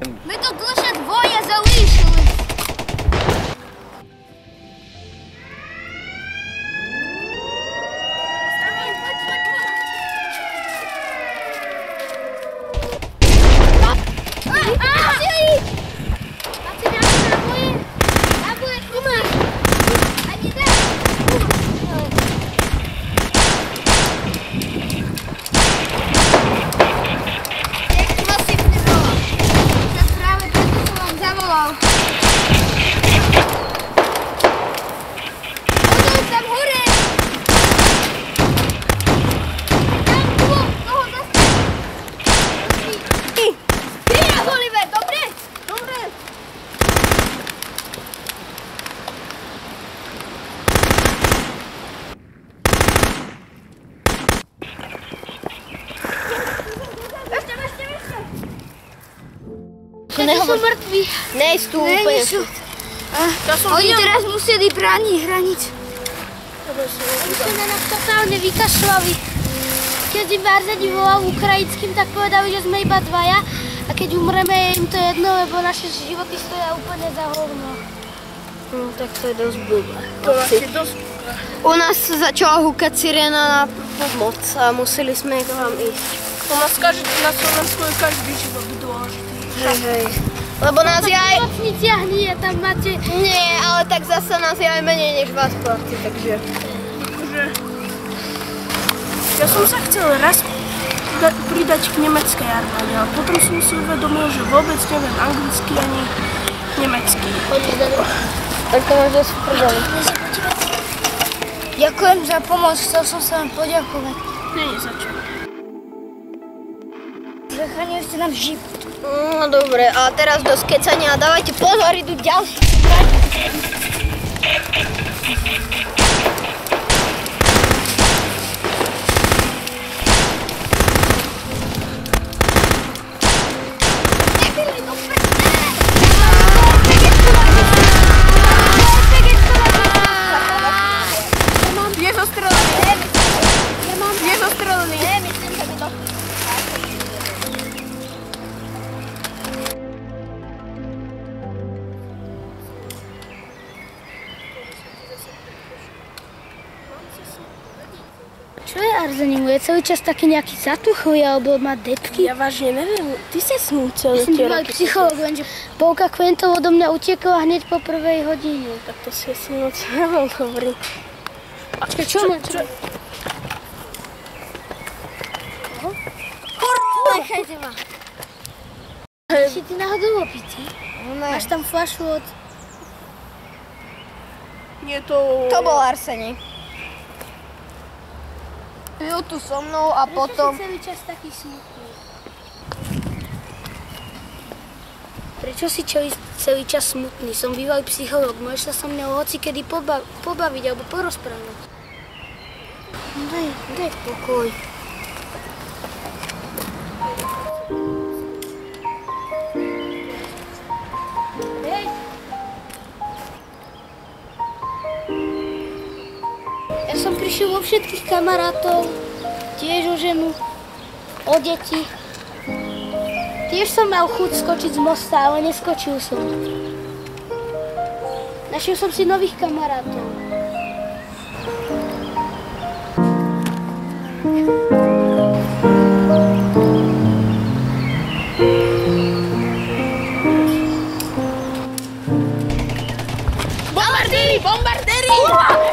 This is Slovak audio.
Ми тут лише двоє залишились. Sú mŕtvi. Nejsú úplne. Oni teraz museli brániť hranicu. Oni sa na nás totálne vykašľali. Keď im Barzani volal ukrajinským, tak povedali, že sme iba dvaja. A keď umreme, je im to jedno, lebo naše životy stoja úplne za hovno. No tak to je dosť blbé. U nás sa začala húkať sirena na pomoc a museli sme k vám ísť. U nás na Slovensku je každý život dôležitý. Hej. Lebo nás je aj... V nemocniciach nie, tam máte... Nie, ale tak zase nás je aj menej než vás chlapci, takže... Ja som sa chcel raz pridať k nemeckej armáde, ale potom som si uvedomil, že vôbec neviem anglicky ani nemecky. Tak to máš dosť prdeli. Ďakujem za pomoc, chcel som sa vám poďakovať. Nie za čo. Zachránili ste nám život. No dobre, a teraz do skecania. Dávajte pozor, idú ďalší. Čo je Arzenimu? Je celý čas taký nejaký zatuchlý, alebo má depky? Ja vážne neviem, ty sa snú celé Ja som tie bývalý roky. psychológ, lenže polka klientov odo mňa utiekla hneď po prvej hodine. Tak to si asi moc neviem hovorím. Čo máš? Kurva, nechajte ma. Si ty náhodou opitý? Máš tam fľašu od... Nie to... To bol Arsenik. Pil tu so mnou a potom... Prečo si celý čas taký smutný? Prečo si celý čas smutný? Som bývalý psychológ, môžeš sa so mnou hocikedy pobaviť alebo porozprávať. Daj pokoj. Ja som prišiel o všetkých kamarátov, tiež o ženu, o deti. Tiež som mal chuť skočiť z mosta, ale neskočil som. Našiel som si nových kamarátov. Bombardéry!